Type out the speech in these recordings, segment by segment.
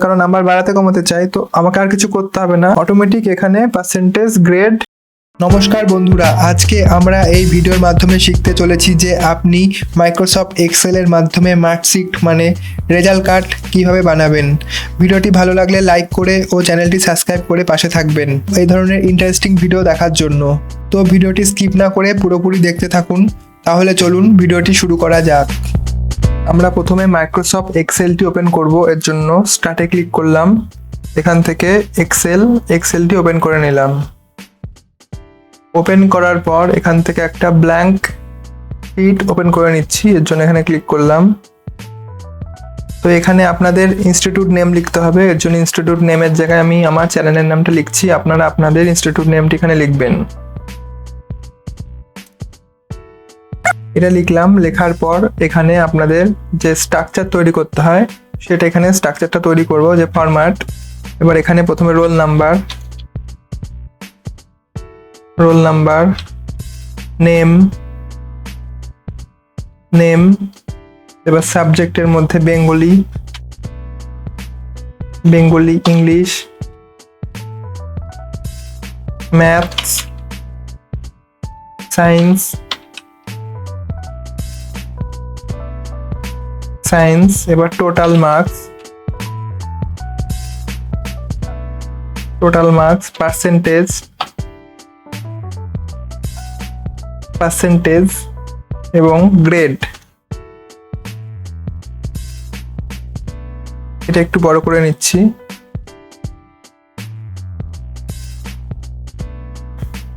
কারণ নাম্বার বাড়াতে কমাতে চাই, তো আমাকে আর কিছু করতে হবে না, অটোমেটিক এখানে পার্সেন্টেজ গ্রেড। নমস্কার বন্ধুরা, আজকে আমরা এই ভিডিওর মাধ্যমে শিখতে চলেছি যে আপনি মাইক্রোসফট এক্সেলের মাধ্যমে মার্কশিট মানে রেজাল্ট কার্ড কিভাবে বানাবেন। ভিডিওটি ভালো লাগলে লাইক করে ও চ্যানেলটি সাবস্ক্রাইব করে পাশে থাকবেন এই ধরনের ইন্টারেস্টিং ভিডিও দেখার জন্য। তো ভিডিওটি স্কিপ না করে পুরোপুরি দেখতে থাকুন। তাহলে চলুন ভিডিওটি শুরু করা যাক। আমরা প্রথমে মাইক্রোসফট এক্সেলটি ওপেন করব। এর জন্য স্টার্টে ক্লিক করলাম, এখান থেকে এক্সেলটি ওপেন করে নিলাম। ওপেন করার পর এখান থেকে একটা ব্ল্যাঙ্ক শিট ওপেন করে নিচ্ছি, এর জন্য এখানে ক্লিক করলাম। তো এখানে আপনাদের ইনস্টিটিউট নেম লিখতে হবে, এর জন্য ইনস্টিটিউট নেমের জায়গায় আমি আমার চ্যানেলের নামটা লিখছি, আপনারা আপনাদের ইনস্টিটিউট নেমটি এখানে লিখবেন। এটা লিখলাম। লেখার পর এখানে আপনাদের যে স্ট্রাকচার তৈরি করতে হয় সেটা এখানে স্ট্রাকচারটা তৈরি করব, যে ফরম্যাট। এবার এখানে প্রথমে রোল নাম্বার, নেম, এবার সাবজেক্টের মধ্যে বেঙ্গলি, ইংলিশ, ম্যাথস, সায়েন্স, এবার টোটাল মার্কস, পার্সেন্টেজ এবং গ্রেড। এটা একটু বড় করে নিচ্ছি।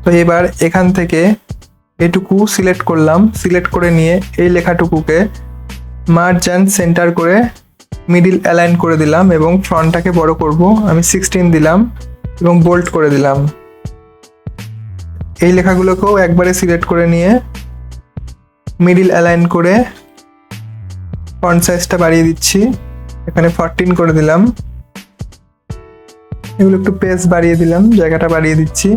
তো এবার এখান থেকে এটুকু সিলেক্ট করলাম, সিলেক্ট করে নিয়ে এই লেখাটুকুকে মার্জ অ্যান্ড সেন্টার করে মিডিল অ্যালাইন করে দিলাম এবং ফ্রন্টটাকে বড় করব, আমি 16 দিলাম এবং বোল্ড করে দিলাম। এই লেখাগুলোকেও একবারে সিলেক্ট করে নিয়ে মিডিল অ্যালাইন করে ফন্ট সাইজটা বাড়িয়ে দিচ্ছি, এখানে 14 করে দিলাম। এগুলো একটু পেজ বাড়িয়ে দিলাম, জায়গাটা বাড়িয়ে দিচ্ছি।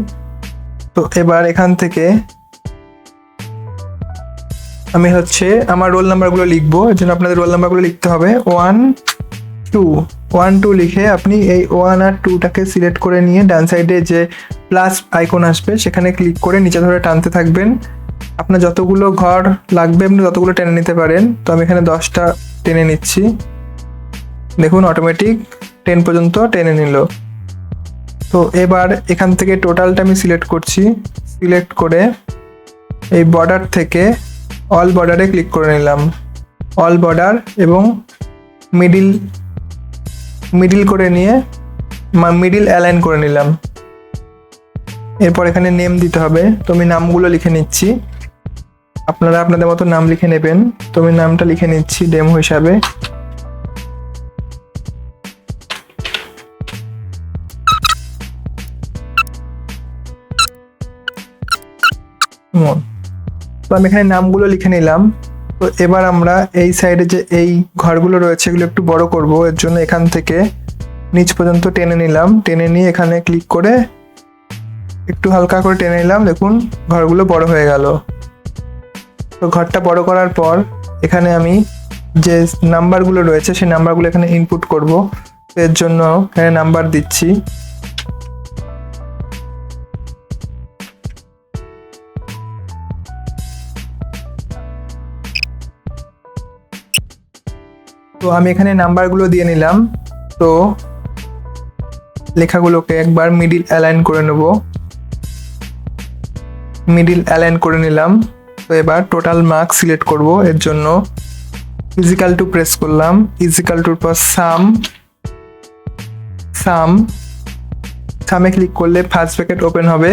তো এবার এখান থেকে আমি আমার রোল নাম্বারগুলো লিখবো, এর জন্য আপনাদের রোল নাম্বারগুলো লিখতে হবে। 1 2 লিখে আপনি এই 1 আর 2টাকে সিলেক্ট করে নিয়ে ডান সাইডে যে প্লাস আইকন আসবে সেখানে ক্লিক করে নিচে ধরে টানতে থাকবেন। আপনার যতগুলো ঘর লাগবে আপনি ততগুলো টেনে নিতে পারেন। তো আমি এখানে 10টা টেনে নিচ্ছি, দেখুন অটোমেটিক 10 পর্যন্ত টেনে নিল। তো এবার এখান থেকে টোটালটা আমি সিলেক্ট করছি, সিলেক্ট করে এই বর্ডার থেকে অল বর্ডারে ক্লিক করে নিলাম, অল বর্ডার এবং মিডিল করে নিয়ে মিডিল অ্যালাইন করে নিলাম। এরপর এখানে নেম দিতে হবে, তো আমি নামগুলো লিখে নিচ্ছি, আপনারা আপনাদের মতো নাম লিখে নেবেন। তো আমি নামটা লিখে নিচ্ছি ডেমো হিসাবে। তো আমি এখানে নামগুলো লিখে নিলাম। তো এবার আমরা এই সাইডে যে এই ঘরগুলো রয়েছে এগুলো একটু বড় করব, এর জন্য এখান থেকে নিচ পর্যন্ত টেনে নিলাম, টেনে নিয়ে এখানে ক্লিক করে একটু হালকা করে টেনে নিলাম, দেখুন ঘরগুলো বড় হয়ে গেল। তো ঘরটা বড় করার পর এখানে আমি যে নাম্বারগুলো রয়েছে সেই নাম্বারগুলো এখানে ইনপুট করব, এর জন্য এখানে নাম্বার দিচ্ছি। তো আমি এখানে নাম্বারগুলো দিয়ে নিলাম। তো লেখাগুলোকে একবার মিডিল অ্যালাইন করে নেব, মিডিল অ্যালাইন করে নিলাম। তো এবার টোটাল মার্কস সিলেক্ট করব, এর জন্য ইজিক্যাল টু প্রেস করলাম, ইজিক্যাল টুর পর সামে ক্লিক করলে ফার্স্ট ব্র্যাকেট ওপেন হবে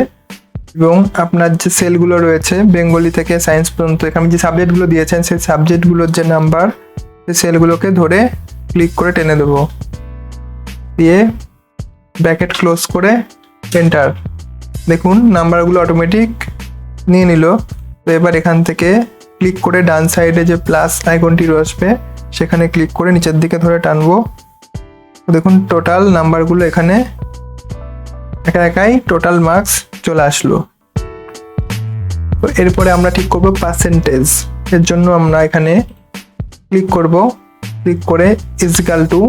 এবং আপনার যে সেলগুলো রয়েছে বেঙ্গলি থেকে সায়েন্স পর্যন্ত এখানে যে সাবজেক্টগুলো দিয়েছেন সেই সাবজেক্টগুলোর যে নাম্বার সেই সেলগুলোকে ধরে ক্লিক করে টেনে দেবো, দিয়ে ব্র্যাকেট ক্লোজ করে এন্টার। দেখুন নাম্বারগুলো অটোমেটিক নিয়ে নিল। তো এবার এখান থেকে ক্লিক করে ডান সাইডে যে প্লাস আইকনটি আসবে সেখানে ক্লিক করে নিচের দিকে ধরে টানবো, দেখুন টোটাল নাম্বারগুলো এখানে একাই টোটাল মার্কস চলে আসলো। তো এরপরে আমরা ঠিক করব পার্সেন্টেজ, এর জন্য আমরা এখানে ক্লিক করব, ক্লিক করে ইজিক্যাল টু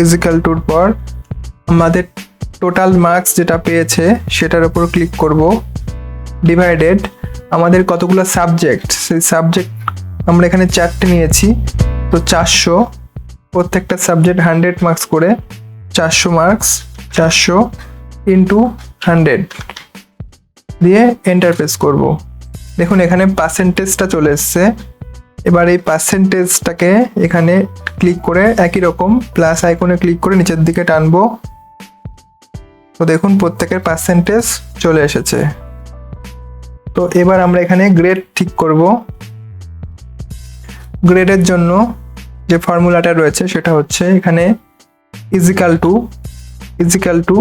ইজিক্যাল টুর পর আমাদের টোটাল মার্কস যেটা পেয়েছে সেটার উপর ক্লিক করব, ডিভাইডেড আমাদের কতগুলো সাবজেক্ট, সেই সাবজেক্ট আমরা এখানে 4টে নিয়েছি, তো 400, প্রত্যেকটা সাবজেক্ট 100 মার্কস করে, 400 মার্কস, 400 ইন্টু 100 দিয়ে এন্টার প্রেস করব। দেখুন এখানে পার্সেন্টেজটা চলে এসছে। এবার এই পার্সেন্টেজটাকে এখানে ক্লিক করে একই রকম প্লাস আইকনে ক্লিক করে নিচের দিকে টানবো, তো দেখুন প্রত্যেকের পার্সেন্টেজ চলে এসেছে। তো এবার আমরা এখানে গ্রেড ঠিক করব। গ্রেডের জন্য যে ফর্মুলাটা রয়েছে সেটা হচ্ছে এখানে ইজিক্যাল টু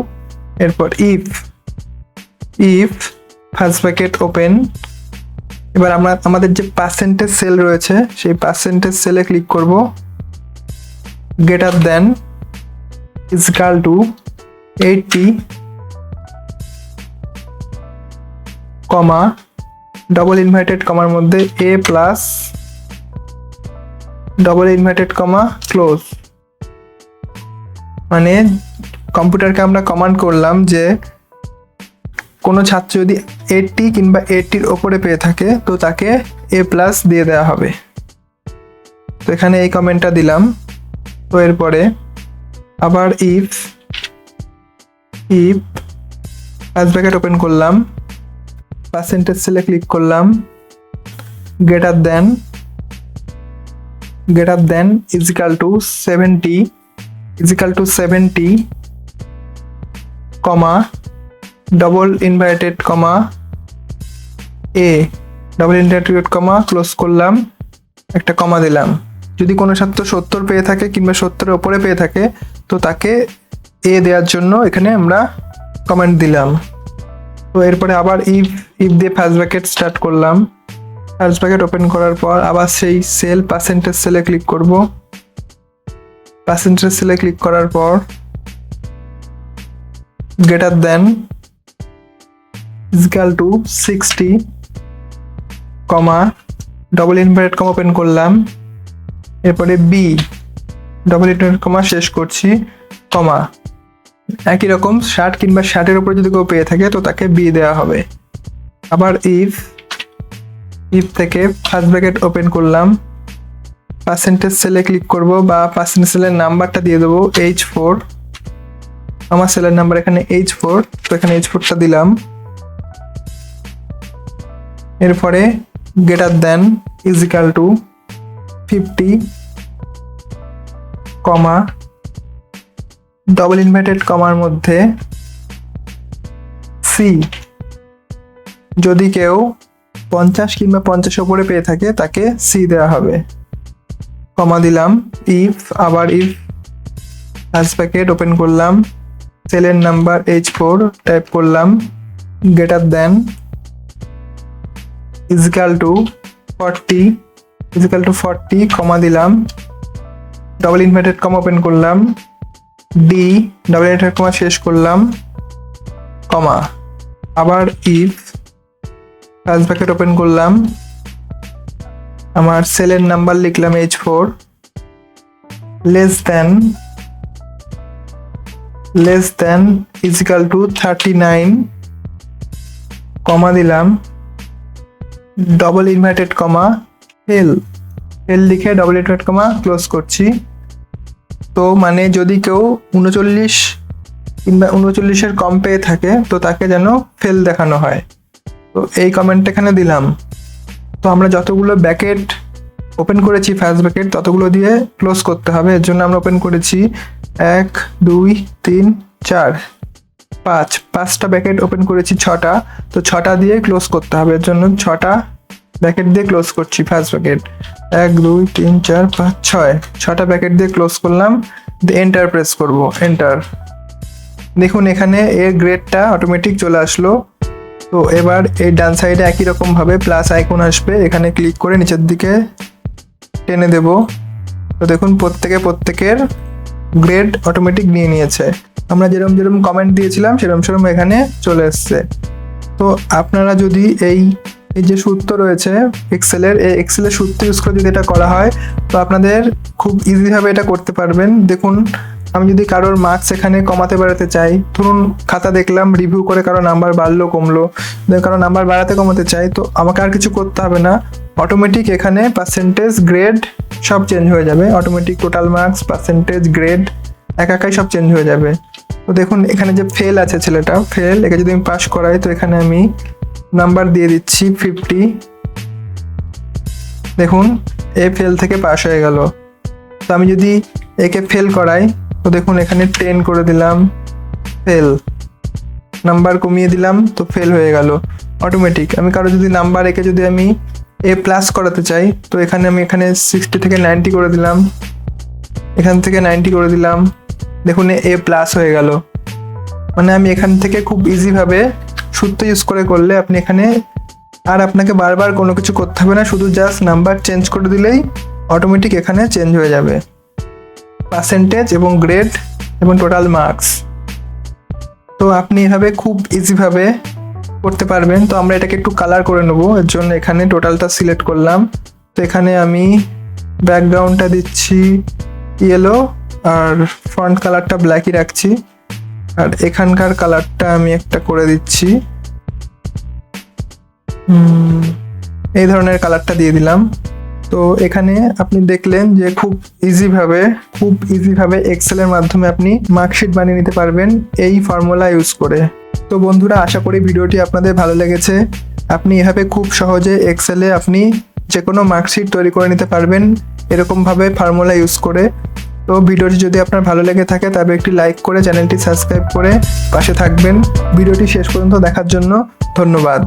এরপর ইফ ফার্স্ট ব্র্যাকেট ওপেন। এবার আমরা আমাদের যে পার্সেন্টেজ সেল রয়েছে সেই পার্সেন্টেজ সেলে ক্লিক করব, greater than equal to 80 comma double inverted কমার মধ্যে A plus double inverted comma close. মানে কম্পিউটারকে আমরা কমান্ড করলাম যে কোনো ছাত্র যদি 80 কিংবা 80-র ওপরে পেয়ে থাকে তো তাকে এ প্লাস দিয়ে দেওয়া হবে। তো এখানে এই কমেন্টটা দিলাম। তো এরপরে আবার ইফ ফার্স্ট ব্র্যাকেট ওপেন করলাম, পার্সেন্টেজ সেলে ক্লিক করলাম, greater than equal to 70 comma double inverted comma A double inverted comma close করলাম, একটা কমা দিলাম। যদি কোনো ছাত্র 70 পেয়ে থাকে কিংবা 70-এর ওপরে পেয়ে থাকে তো তাকে এ দেওয়ার জন্য এখানে আমরা কমেন্ট দিলাম। তো এরপরে আবার ইফ দিয়ে ফার্স্ট ব্র্যাকেট স্টার্ট করলাম, ফার্স্ট ব্র্যাকেট ওপেন করার পর আবার সেই সেল পার্সেন্টেজ সেলে ক্লিক করব, পার্সেন্টেজ সেলে ক্লিক করার পর greater than equal to 60 comma double inverted comma open করলাম, এরপরে বি ডবল ইনভার্টেড কমা শেষ করছি কমা। একই রকম 60 কিংবা 60-এর উপরে যদি কেউ পেয়ে থাকে তো তাকে বি দেওয়া হবে। আবার ইফ থেকে ফার্স্ট ব্র্যাকেট ওপেন করলাম, পার্সেন্টেজ সেলে ক্লিক করব বা পার্সেন্টেজ সেলের নাম্বারটা দিয়ে দেবো H4, আমার সেলের নাম্বার এখানে H4, তো এখানে H4টা দিলাম। এরপরে greater than equal to 50 comma double inverted কমার মধ্যে সি, যদি কেউ 50 কিংবা 50-এর উপরে পেয়ে থাকে তাকে সি দেওয়া হবে, কমা দিলাম। ইফ ফার্স্ট ব্র্যাকেট ওপেন করলাম, সেলের নাম্বার H4 টাইপ করলাম, গ্রেটার দেন ইজিক্যাল টু 40 কমা দিলাম, ডবল ইনভার্টেড কমা ওপেন করলাম, ডি ডবল ইনভার্টেড কমা শেষ করলাম কমা। আবার ইফ ফার্স্ট ব্র্যাকেট ওপেন করলাম, আমার সেলের নাম্বার লিখলাম H4, less than equal to 39 comma দিলাম, ডবল ইনভার্টেড কমা এল লিখে ডবল ইনভার্টেড কমা ক্লোজ করছি। তো মানে যদি কেউ 39 কিংবা 39-এর কম পেয়ে থাকে তো তাকে যেন ফেল দেখানো হয়, তো এই কমেন্ট এখানে দিলাম। তো আমরা যতগুলো ব্র্যাকেট ওপেন করেছি ফার্স্ট ব্র্যাকেট ততগুলো দিয়ে ক্লোজ করতে হবে। এর জন্য আমরা ওপেন করেছি 1 2 3 4 5টা ব্র্যাকেট ওপেন করেছি 6টা, তো 6টা দিয়ে ক্লোজ করতে হবে। এর জন্য 6টা ব্র্যাকেট দিয়ে ক্লোজ করছি ফার্স্ট ব্র্যাকেট, 1 2 3 4 5 6টা ব্র্যাকেট দিয়ে ক্লোজ করলাম, এন্টার প্রেস করব, এন্টার। দেখুন এখানে এর গ্রেডটা অটোমেটিক চলে আসলো। তো এবার এই ডান সাইডে একই রকম ভাবে প্লাস আইকন আসবে, এখানে ক্লিক করে নিচের দিকে টেনে দেব। তো দেখুন প্রত্যেকের গ্রেড অটোমেটিক নিয়ে নিয়েছে। আমরা যেরকম কমেন্ট দিয়েছিলাম সেরকম এখানে চলে এসছে। তো আপনারা যদি এই যে সূত্র রয়েছে এক্সেলের, এই এক্সেলের সূত্র ইউজ করে যদি এটা করা হয় তো আপনাদের খুব ইজিভাবে এটা করতে পারবেন। দেখুন আমি যদি কারোর মার্কস এখানে কমাতে বাড়াতে চাই, ধরুন খাতা দেখলাম, রিভিউ করে কারো নাম্বার বাড়লো কমলো, কারো নাম্বার বাড়াতে কমাতে চাই, তো আমাকে আর কিছু করতে হবে না, অটোমেটিক এখানে পার্সেন্টেজ, গ্রেড সব চেঞ্জ হয়ে যাবে। Automatic total marks, percentage, grade একাই সব চেঞ্জ হয়ে যাবে। তো দেখুন এখানে যে ফেল আছে ছেলেটা, ফেল, একে যদি আমি পাস করাই তো এখানে আমি নাম্বার দিয়ে দিচ্ছি 50। দেখুন এ ফেল থেকে পাস হয়ে গেল। তো আমি যদি একে ফেল করাই তো দেখুন এখানে 10 করে দিলাম, ফেল, নাম্বার কমিয়ে দিলাম তো ফেল হয়ে গেল অটোমেটিক। আমি কারো যদি নাম্বার একে যদি আমি এ প্লাস করাতে চাই তো এখানে আমি 60 থেকে 90 করে দিলাম, এখান থেকে 90 করে দিলাম, দেখুন এ প্লাস হয়ে গেল। মানে আমি এখান থেকে খুব ইজিভাবে সূত্র ইউজ করলে আপনি এখানে আর আপনাকে বারবার কোনো কিছু করতে হবে না, শুধু জাস্ট নাম্বার চেঞ্জ করে দিলেই অটোমেটিক এখানে চেঞ্জ হয়ে যাবে পার্সেন্টেজ এবং গ্রেড এবং টোটাল মার্কস। তো আপনি এভাবে খুব ইজিভাবে করতে পারবেন। তো আমরা এটাকে একটু কালার করে নেবো, এর জন্য এখানে টোটালটা সিলেক্ট করলাম। তো এখানে আমি ব্যাকগ্রাউন্ডটা দিচ্ছি ইয়েলো আর ফন্ট কালারটা ব্ল্যাকই রাখছি, আর এখানকার কালারটা আমি একটা করে দিচ্ছি এই ধরনের কালারটা দিয়ে দিলাম। তো এখানে আপনি দেখলেন যে খুব ইজিভাবে এক্সেলের মাধ্যমে আপনি মার্কশিট বানিয়ে নিতে পারবেন এই ফর্মুলা ইউজ করে। তো বন্ধুরা, আশা করি ভিডিওটি আপনাদের ভালো লেগেছে। আপনি এভাবে খুব সহজে এক্সেলে আপনি যে কোনো মার্কশিট তৈরি করে নিতে পারবেন এরকমভাবে ফর্মুলা ইউজ করে। তো ভিডিওটি যদি আপনার ভালো লেগে থাকে তবে একটি লাইক করে চ্যানেলটি সাবস্ক্রাইব করে পাশে থাকবেন। ভিডিওটি শেষ পর্যন্ত দেখার জন্য ধন্যবাদ।